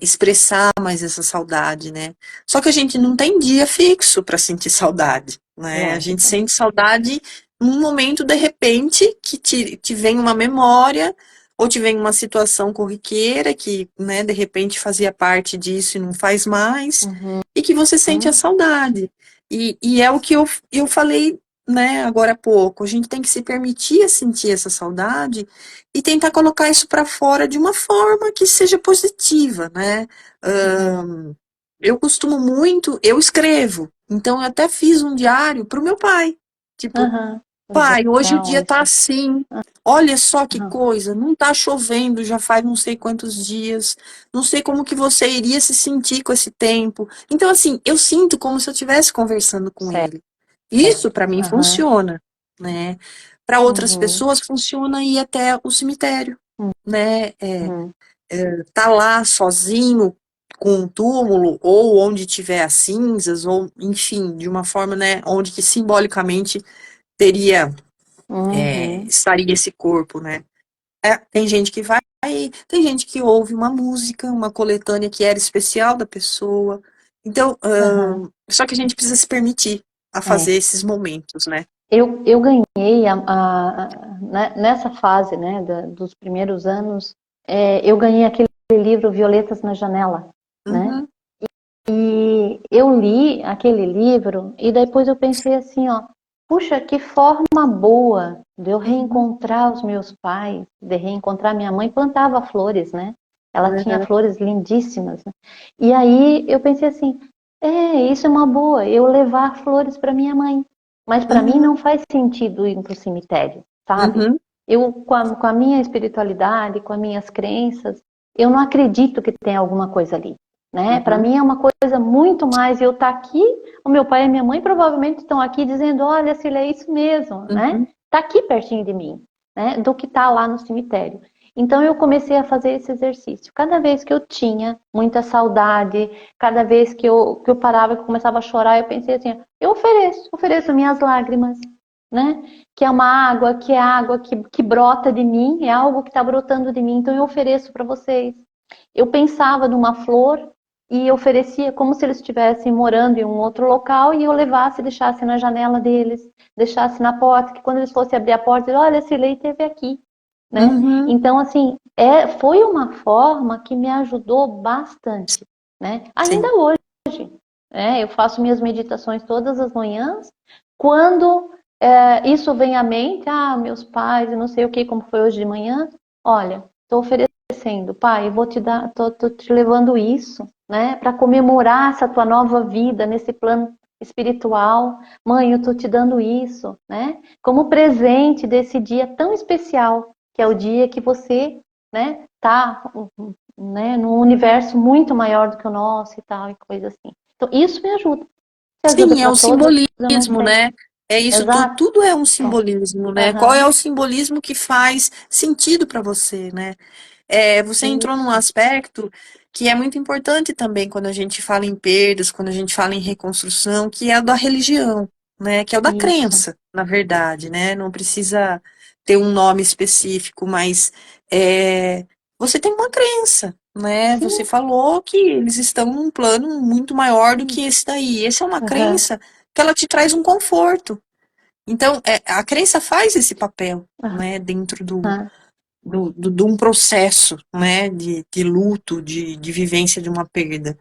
expressar mais essa saudade, né? Só que a gente não tem dia fixo para sentir saudade, né? A gente lógico. sente saudade num momento, de repente, que te vem uma memória ou te vem uma situação corriqueira que, né, de repente fazia parte disso e não faz mais, Uhum, e que você sente a saudade. E é o que eu falei, né, agora há pouco. A gente tem que se permitir a sentir essa saudade e tentar colocar isso para fora de uma forma que seja positiva, né? uhum, Eu costumo muito, eu escrevo, então eu até fiz um diário para o meu pai. Tipo, uhum. pai, hoje o Legal dia tá isso. assim. Olha só que Uhum. coisa, não tá chovendo já faz não sei quantos dias. Não sei como que você iria se sentir com esse tempo. Então, assim, eu sinto como se eu estivesse conversando com ele. Isso Certo. para mim Aham. funciona, né? Para outras Uhum. pessoas funciona ir até o cemitério, né? Uhum. Tá lá sozinho com um túmulo ou onde tiver as cinzas ou enfim, de uma forma, né, onde que simbolicamente teria Uhum. estaria esse corpo, né? Tem gente que vai, tem gente que ouve uma música, uma coletânea que era especial da pessoa. Então, Aham. só que a gente precisa se permitir a fazer É. esses momentos, né? Eu ganhei nessa fase, né, dos primeiros anos, eu ganhei aquele livro Violetas na Janela, né? Uhum, E eu li aquele livro e depois eu pensei assim, ó, puxa, que forma boa de eu uhum, reencontrar os meus pais, de reencontrar minha mãe, plantava flores, né? Ela tinha uhum, flores lindíssimas, né? E aí eu pensei assim, isso é uma boa, eu levar flores para minha mãe. Mas para mim uhum, não faz sentido ir para o cemitério, sabe? uhum, Eu, com a minha espiritualidade, com as minhas crenças, eu não acredito que tem alguma coisa ali, né? Para uhum, mim é uma coisa muito mais eu estar aqui, o meu pai e a minha mãe provavelmente estão aqui dizendo, olha, Cília, é isso mesmo, né? uhum, Tá aqui pertinho de mim, né? Do que tá lá no cemitério. Então eu comecei a fazer esse exercício. Cada vez que eu tinha muita saudade, cada vez que eu parava, que eu começava a chorar, eu pensei assim, eu ofereço minhas lágrimas, né? Que é uma água, que é água que brota de mim, é algo que está brotando de mim, então eu ofereço para vocês. Eu pensava numa flor e oferecia como se eles estivessem morando em um outro local e eu levasse e deixasse na janela deles, deixasse na porta, que quando eles fossem abrir a porta, eles, olha, esse leite esteve aqui, né? uhum. Então, assim, foi uma forma que me ajudou bastante, né? Ainda Sim. hoje, eu faço minhas meditações todas as manhãs, quando isso vem à mente, meus pais, eu não sei o que, como foi hoje de manhã, olha, estou oferecendo, pai, eu vou te dar, tô te levando isso, né, para comemorar essa tua nova vida nesse plano espiritual. Mãe, eu tô te dando isso, né, como presente desse dia tão especial, que é o dia que você, né, tá, né, num universo muito maior do que o nosso e tal, e coisa assim. Então, isso me ajuda. Se ajuda Sim, é para o todos, eu não simbolismo, sei. né? É isso, Exato. tudo é um simbolismo, né? Qual é Aham. o simbolismo que faz sentido para você, né? Você entrou num Isso. aspecto que é muito importante também quando a gente fala em perdas, quando a gente fala em reconstrução, que é o da religião, né? Que é o da Isso. crença, na verdade, né? Não precisa ter um nome específico, mas é, você tem uma crença, né? Você Sim. falou que eles estão num plano muito maior do que esse daí. Essa é uma Aham. crença que ela te traz um conforto. Então, a crença faz esse papel, né? Dentro Aham. de um processo, né, de luto, de vivência de uma perda.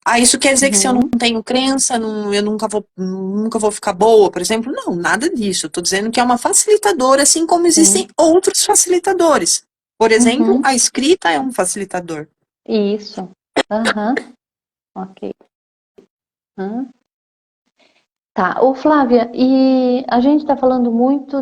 Ah, isso quer dizer que se eu não Uhum. tenho crença, eu nunca vou ficar boa, por exemplo? Não, nada disso. Eu tô dizendo que é uma facilitadora, assim como existem Sim. outros facilitadores. Por exemplo, Uhum. a escrita é um facilitador. Isso. Aham. Ok. Hã? Tá. Ô, Flávia, e a gente está falando muito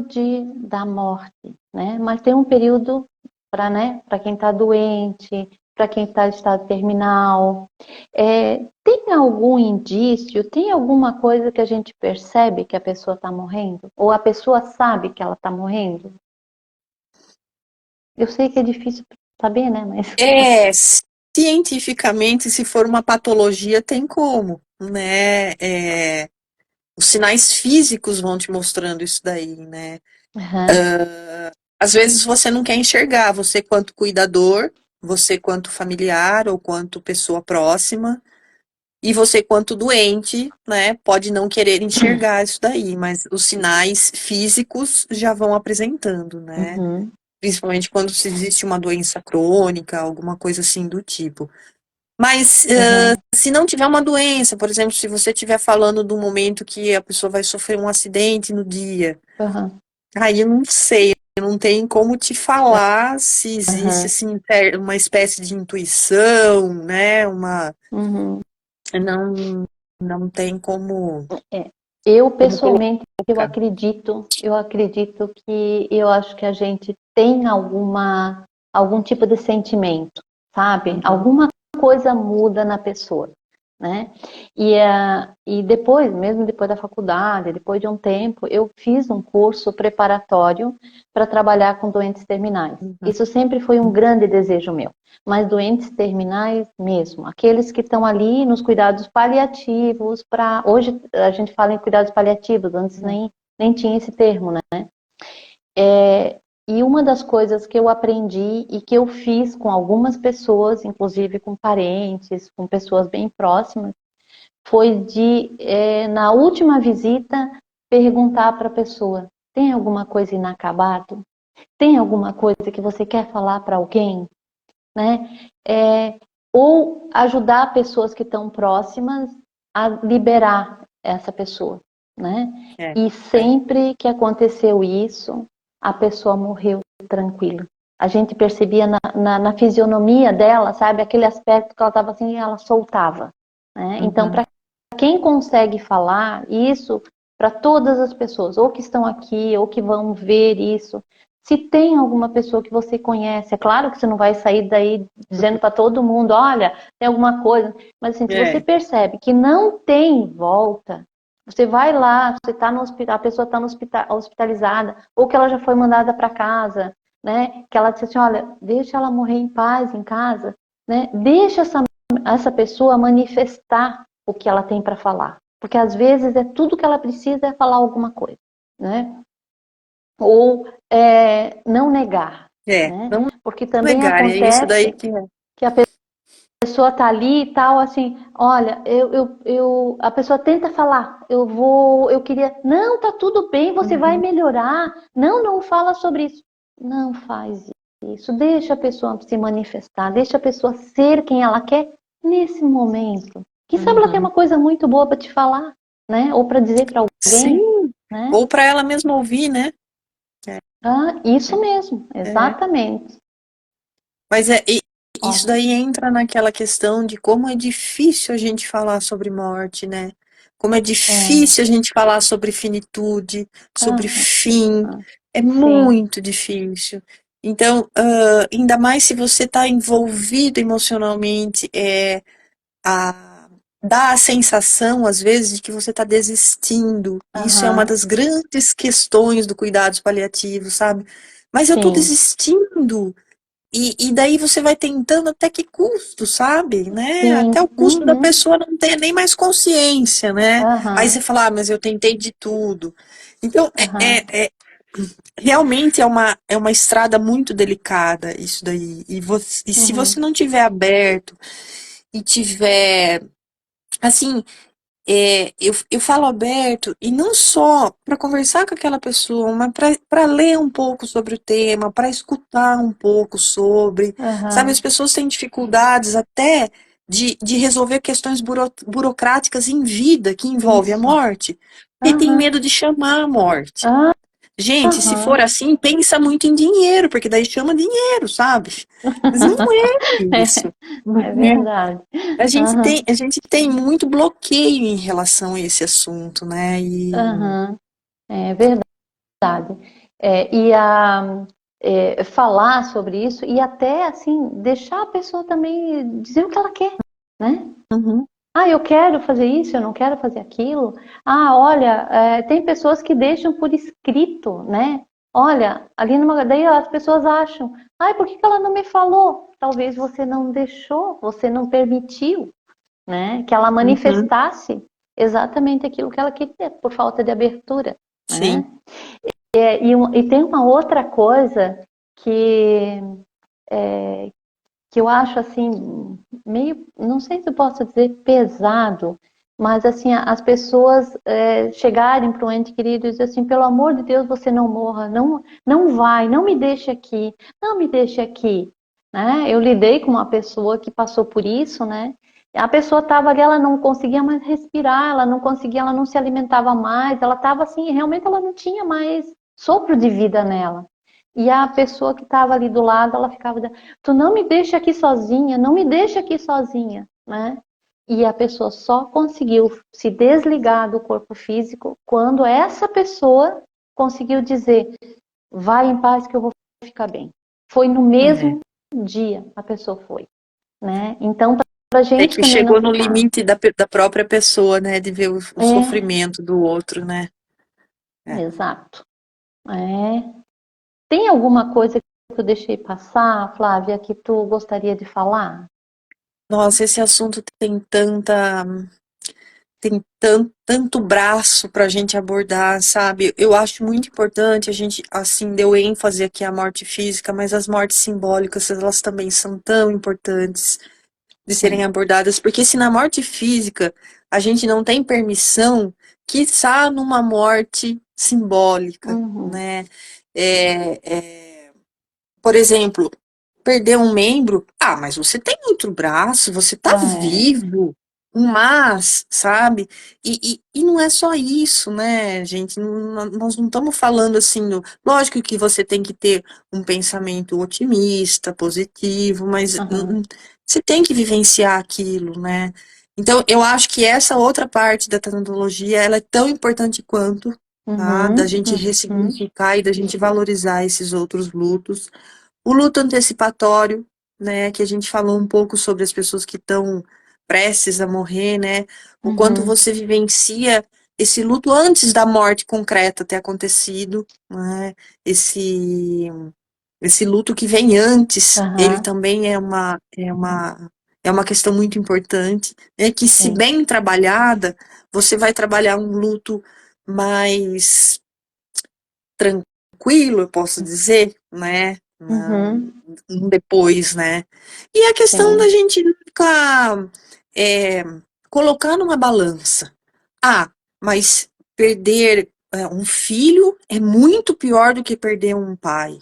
da morte, né? Mas tem um período para, né, para quem está doente, para quem está em estado terminal. Tem algum indício, tem alguma coisa que a gente percebe que a pessoa está morrendo? Ou a pessoa sabe que ela está morrendo? Eu sei que é difícil saber, né? Mas. É, cientificamente, se for uma patologia, tem como, né? Os sinais físicos vão te mostrando isso daí, né? Aham. Às vezes você não quer enxergar, você quanto cuidador, você quanto familiar ou quanto pessoa próxima, e você quanto doente, né, pode não querer enxergar isso daí, mas os sinais físicos já vão apresentando, né? Uhum. Principalmente quando se existe uma doença crônica, alguma coisa assim do tipo. Mas Aham. se não tiver uma doença, por exemplo, se você estiver falando do momento que a pessoa vai sofrer um acidente no dia, Aham. aí eu não sei, eu não tenho como te falar se existe Aham. assim uma espécie de intuição, né? Uhum. Não, não tem É. Eu como pessoalmente colocar. eu acredito que eu acho que a gente tem algum tipo de sentimento, sabe? Uhum. Alguma coisa muda na pessoa, né? E depois, mesmo depois da faculdade, depois de um tempo, eu fiz um curso preparatório para trabalhar com doentes terminais. Uhum. Isso sempre foi um grande desejo meu, mas doentes terminais mesmo, aqueles que estão ali nos cuidados paliativos, hoje a gente fala em cuidados paliativos, antes nem tinha esse termo, né? E uma das coisas que eu aprendi e que eu fiz com algumas pessoas, inclusive com parentes, com pessoas bem próximas, foi na última visita, perguntar para a pessoa: tem alguma coisa inacabado? Tem alguma coisa que você quer falar para alguém? Né? Ou ajudar pessoas que estão próximas a liberar essa pessoa, né? É, E é. sempre que aconteceu isso, a pessoa morreu tranquila. A gente percebia na fisionomia dela, sabe, aquele aspecto que ela estava assim, e ela soltava, né? Então, Uhum. para quem consegue falar isso, para todas as pessoas, ou que estão aqui, ou que vão ver isso, se tem alguma pessoa que você conhece, é claro que você não vai sair daí dizendo para todo mundo, olha, tem alguma coisa, mas assim, se você É. percebe que não tem volta, você vai lá, você está no hospital, a pessoa está no hospitalizada, ou que ela já foi mandada para casa, né? Que ela disse assim, olha, deixa ela morrer em paz em casa, né? Deixa essa pessoa manifestar o que ela tem para falar, porque às vezes é tudo que ela precisa é falar alguma coisa, né? Ou não negar, né? Não Porque também negar, é isso daí acontece que é. que a pessoa tá ali e tal, assim, olha, a pessoa tenta falar, eu queria, não, tá tudo bem, você vai Uhum. melhorar, não fala sobre isso, não faz isso, deixa a pessoa se manifestar, deixa a pessoa ser quem ela quer nesse momento. Quem sabe ela tem Uhum. uma coisa muito boa para te falar, né? Ou para dizer para alguém, Sim, né? ou para ela mesma ouvir, né? É, Ah, isso mesmo, é. exatamente. Mas isso Olha, daí entra naquela questão de como é difícil a gente falar sobre morte, né? Como é é, difícil a gente falar sobre finitude, sobre aham, fim. É sim, muito difícil. Então, ainda mais se você está envolvido emocionalmente, a, dá a sensação, às vezes, de que você está desistindo. Isso é uma aham, das grandes questões do cuidados paliativos, sabe? Mas eu estou sim, desistindo. E daí você vai tentando até que custo, sabe? Né? sim, Até o custo da uhum, pessoa não ter nem mais consciência, né? Aí você aham, fala, ah, mas eu tentei de tudo. Então, aham, realmente é uma estrada muito delicada isso daí. E se uhum, você não tiver aberto e tiver, assim, eu falo aberto, e não só para conversar com aquela pessoa, mas para ler um pouco sobre o tema, para escutar um pouco sobre. Sabe, as aham, pessoas têm dificuldades até. de resolver questões burocráticas em vida, que envolve a Isso. morte, e tem Aham. medo de chamar a morte. Ah, Gente, se for aham. assim, pensa muito em dinheiro, porque daí chama dinheiro, sabe? Mas não é isso, É né? verdade. A gente tem, Aham. a gente tem muito bloqueio em relação a esse assunto, né? E Aham. É verdade. Falar sobre isso e até assim deixar a pessoa também dizer o que ela quer, né? uhum, Ah, eu quero fazer isso, eu não quero fazer aquilo. Ah, olha, tem pessoas que deixam por escrito, né? Olha, ali numa. Daí as pessoas acham, ai, por que que ela não me falou? Talvez você não deixou, você não permitiu, né? Que ela uhum, manifestasse exatamente aquilo que ela queria, por falta de abertura, né? sim. E tem uma outra coisa que que eu acho assim meio, não sei se eu posso dizer pesado, mas assim as pessoas chegarem para um ente querido e dizer assim, pelo amor de Deus, você não morra, não vai, não me deixe aqui, não me deixe aqui, né? Eu lidei com uma pessoa que passou por isso, né? A pessoa estava ali, ela não conseguia mais respirar, ela não conseguia, ela não se alimentava mais, ela estava assim, realmente ela não tinha mais sopro de vida nela. E a pessoa que estava ali do lado, ela ficava, tu não me deixa aqui sozinha, não me deixa aqui sozinha, né? E a pessoa só conseguiu se desligar do corpo físico quando essa pessoa conseguiu dizer, vai em paz que eu vou ficar bem. Foi no É. mesmo dia a pessoa foi, né? Então, para a É gente que também não chegou no ficar. limite da própria pessoa, né? De ver o É, sofrimento do outro, né? É. exato. É. Tem alguma coisa que eu deixei passar, Flávia, que tu gostaria de falar? Nossa, esse assunto tem tanto braço para a gente abordar, sabe? Eu acho muito importante a gente, assim, deu ênfase aqui à morte física, mas as mortes simbólicas, elas também são tão importantes de serem Sim. abordadas, porque se na morte física a gente não tem permissão, quiçá numa morte simbólica, Uhum. né? É, por exemplo, perder um membro, mas você tem outro braço, você tá É. vivo, mas, sabe? E não é só isso, né, gente? Nós não estamos falando assim, lógico que você tem que ter um pensamento otimista, positivo, mas Aham. você tem que vivenciar aquilo, né? Então, eu acho que essa outra parte da tecnologia, ela é tão importante quanto, tá? Da Uhum. gente Uhum. ressignificar e da gente valorizar esses outros lutos. O luto antecipatório, né, que a gente falou um pouco sobre as pessoas que estão prestes a morrer, né, o quanto Uhum. você vivencia esse luto antes da morte concreta ter acontecido, né, esse, esse luto que vem antes, ele Aham. também é uma questão muito importante, né, que se Sim. bem trabalhada, você vai trabalhar um luto mais tranquilo, eu posso dizer, né? Uhum. Um depois, né? E a questão da Sim. gente nunca é, colocar numa balança. Ah, mas perder um filho é muito pior do que perder um pai.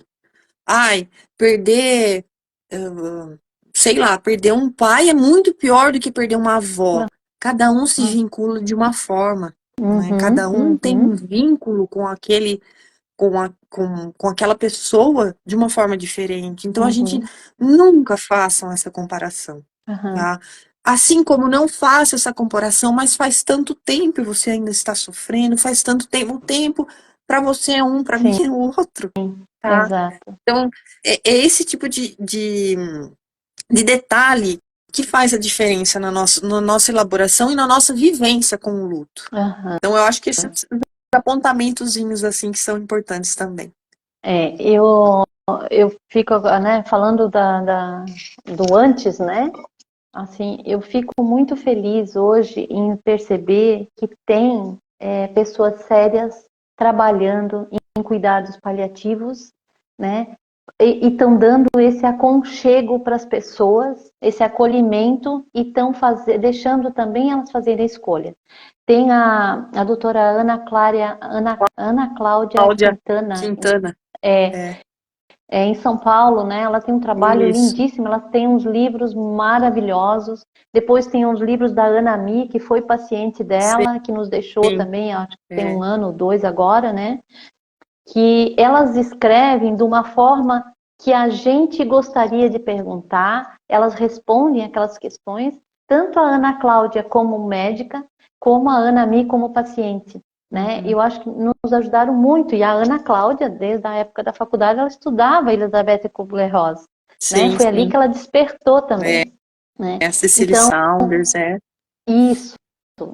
Ai, perder, ah, sei lá, perder um pai é muito pior do que perder uma avó. Cada um se vincula de uma forma, né? Cada Uhum. um tem um Uhum. vínculo com aquele com aquela pessoa de uma forma diferente. Então a gente Uhum. nunca façam essa comparação, Aham. tá? Assim como não faça essa comparação, mas faz tanto tempo e você ainda está sofrendo, faz tanto tempo, o tempo para você é um, para mim Sim. é outro, tá? Exato. Então é esse tipo de detalhe que faz a diferença na nossa elaboração e na nossa vivência com o luto. Aham. Então eu acho que esses apontamentozinhos assim que são importantes também. Eu fico, né, falando do antes, né? Assim, eu fico muito feliz hoje em perceber que tem pessoas sérias trabalhando em cuidados paliativos, né? E estão dando esse aconchego para as pessoas, esse acolhimento e estão deixando também elas fazerem a escolha. Tem a doutora Ana Cláudia Cláudia Quintana, Quintana. É. em São Paulo, né? Ela tem um trabalho Isso. lindíssimo, ela tem uns livros maravilhosos. Depois tem os livros da Ana Mi, que foi paciente dela, que nos deixou Sim. também, acho que tem 1 ano ou 2 agora, né? Que elas escrevem de uma forma que a gente gostaria de perguntar, elas respondem aquelas questões, tanto a Ana Cláudia como médica, como a Ana Mi como paciente. Né? E eu acho que nos ajudaram muito. E a Ana Cláudia, desde a época da faculdade, ela estudava Elizabeth Kubler-Ross. Né? Sim, Foi ali sim. que ela despertou também. Né? A Cecily Então, Saunders, isso.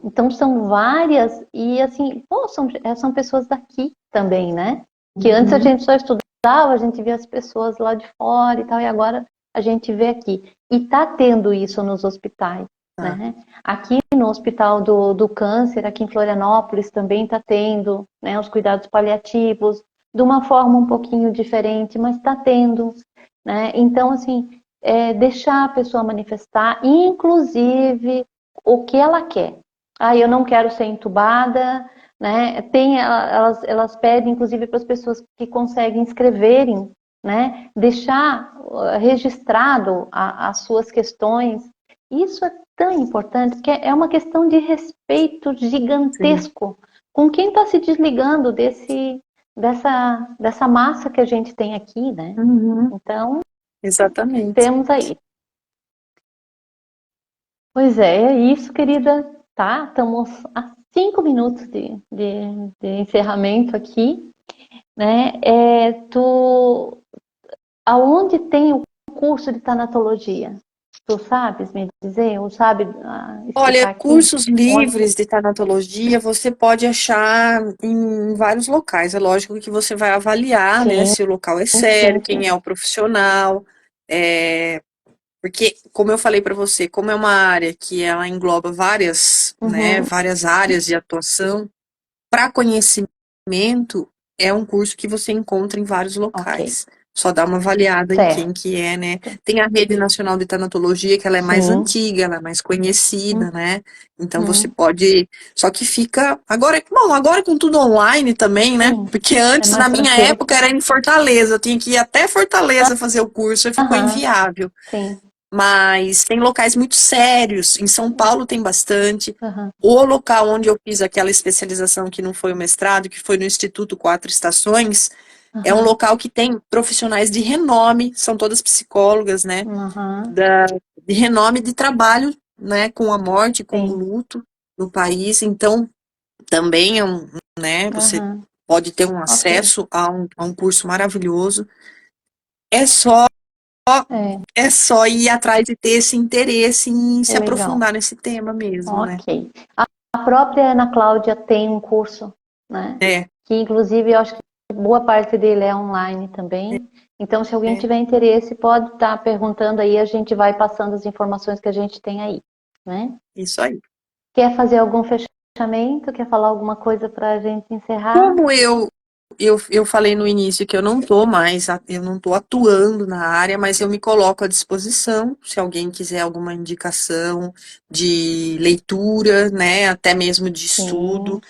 Então são várias, e assim, pô, são pessoas daqui também, né? Que antes a gente só estudava, a gente via as pessoas lá de fora e tal, e agora a gente vê aqui. E tá tendo isso nos hospitais, Tá. né? Aqui no Hospital do Câncer, aqui em Florianópolis, também tá tendo, né, os cuidados paliativos, de uma forma um pouquinho diferente, mas tá tendo, né? Então, assim, deixar a pessoa manifestar, inclusive o que ela quer. Ah, eu não quero ser entubada, né? Elas pedem, inclusive, para as pessoas que conseguem escreverem, né? Deixar registrado as suas questões. Isso é tão importante, porque é uma questão de respeito Sim. gigantesco com quem está se desligando dessa massa que a gente tem aqui, né? Uhum. Então, Exatamente. temos aí. Pois é isso, querida. Tá? Estamos a 5 minutos de encerramento aqui, né? Aonde tem o curso de tanatologia? Tu sabes me dizer? Ou sabe Olha, explicar aqui? cursos Onde? livres de tanatologia você pode achar em vários locais. É lógico que você vai avaliar, né, Sim, se o local é sim, sério, quem sim. é o profissional. Porque, como eu falei para você, como é uma área que ela engloba várias, né, Uhum. várias áreas de atuação, para conhecimento é um curso que você encontra em vários Ok. locais. Só dá uma avaliada em quem Certo. que é, né? Tem a Rede Nacional de Tanatologia, que ela é mais Sim. antiga, ela é mais conhecida, né? Então você Uhum. pode. Só que fica. Agora, bom, agora com tudo online também, né? Sim. Porque É antes, na mais minha tranquilo. época, era em Fortaleza. Eu tinha que ir até Fortaleza fazer o curso e ficou Aham. inviável. Sim. Mas tem locais muito sérios. Em São Paulo tem bastante. Aham. O local onde eu fiz aquela especialização que não foi o mestrado, que foi no Instituto Quatro Estações, é um Aham. local que tem profissionais de renome, são todas psicólogas, né? Aham. Da, de renome de trabalho, né? Com a morte, com o Sim. luto no país. Então, também é né? Você Aham. pode ter um Ok. acesso a um curso maravilhoso. É só É, É só ir atrás de ter esse interesse em se legal. aprofundar nesse tema mesmo, né? Ok. A própria Ana Cláudia tem um curso, né? É, Que inclusive eu acho que boa parte dele é online também. Então, se alguém é tiver interesse, pode estar perguntando aí, a gente vai passando as informações que a gente tem aí, né? isso aí. Quer fazer algum fechamento? Quer falar alguma coisa para a gente encerrar? Como eu falei no início que eu não tô mais, eu não tô atuando na área, mas eu me coloco à disposição, se alguém quiser alguma indicação de leitura, né, até mesmo de estudo. Sim.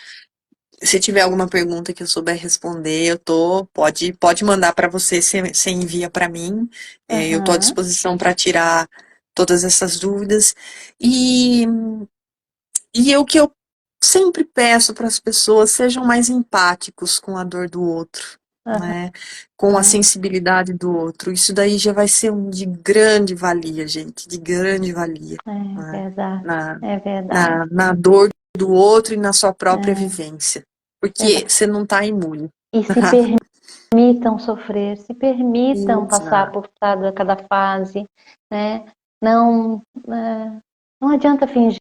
Se tiver alguma pergunta que eu souber responder, pode mandar para você, você envia para mim. Eu estou à Aham. disposição para tirar todas essas dúvidas. E, o que eu sempre peço para as pessoas, sejam mais empáticos com a dor do outro, né? Com a Aham. sensibilidade do outro. Isso daí já vai ser de grande valia, gente, de grande valia, É né? verdade. Na, É verdade. na dor do outro e na sua própria É vivência. Porque verdade. você não está imune. E se permitam sofrer, se permitam passar Exato. por cada fase, né? Não, não adianta fingir,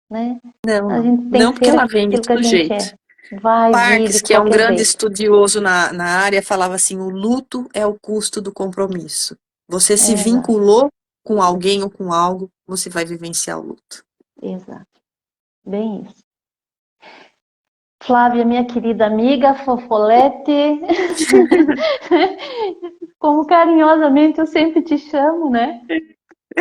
né? Não, A não. gente tem Não que porque ser ela vem de aquilo que a todo gente jeito. é. Vai vir Parques, de que é um qualquer grande jeito. estudioso na área, falava assim: o luto é o custo do compromisso. Você É se verdade, vinculou com alguém ou com algo, você vai vivenciar o luto. exato. Bem isso. Flávia, minha querida amiga Fofolete, como carinhosamente eu sempre te chamo, né?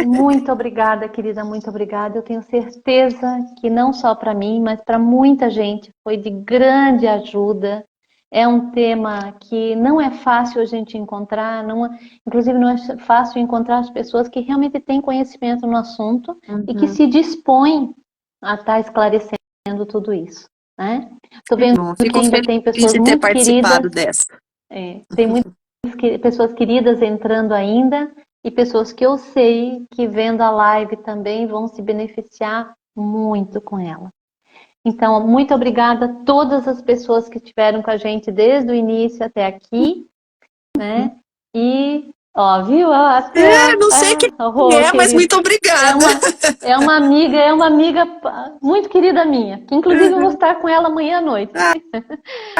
Muito obrigada, querida, muito obrigada. Eu tenho certeza que não só para mim, mas para muita gente foi de grande ajuda. É um tema que não é fácil a gente encontrar, inclusive não é fácil encontrar as pessoas que realmente têm conhecimento no assunto e que se dispõem a estar esclarecendo tudo isso, né? Estou vendo que Fico ainda feliz tem pessoas de ter muito participado queridas, dessa. tem muitas pessoas queridas entrando ainda e pessoas que eu sei que vendo a live também vão se beneficiar muito com ela. Então, muito obrigada a todas as pessoas que estiveram com a gente desde o início até aqui, né? E, ó, viu? Até Não sei quem é, mas querido, muito obrigada. é uma amiga muito querida minha, que inclusive eu vou estar com ela amanhã à noite.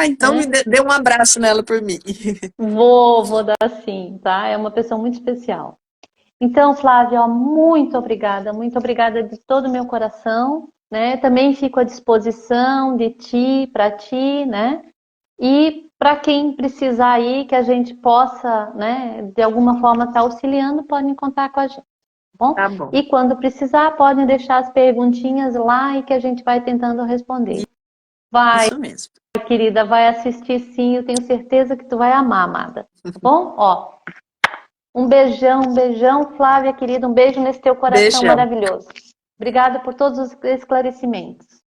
Então me dê um abraço nela por mim. Vou dar sim, tá? É uma pessoa muito especial. Então, Flávia, ó, muito obrigada de todo o meu coração, né? Também fico à disposição de ti, para ti, né? E para quem precisar aí, que a gente possa, né, de alguma forma estar auxiliando, podem contar com a gente, tá bom? Tá bom. E quando precisar, podem deixar as perguntinhas lá e que a gente vai tentando responder. Vai, Isso mesmo. querida, vai assistir sim, eu tenho certeza que tu vai amar, amada. Tá bom? Ó, um beijão, Flávia, querida, um beijo nesse teu coração Beijão. maravilhoso. Obrigada por todos os esclarecimentos.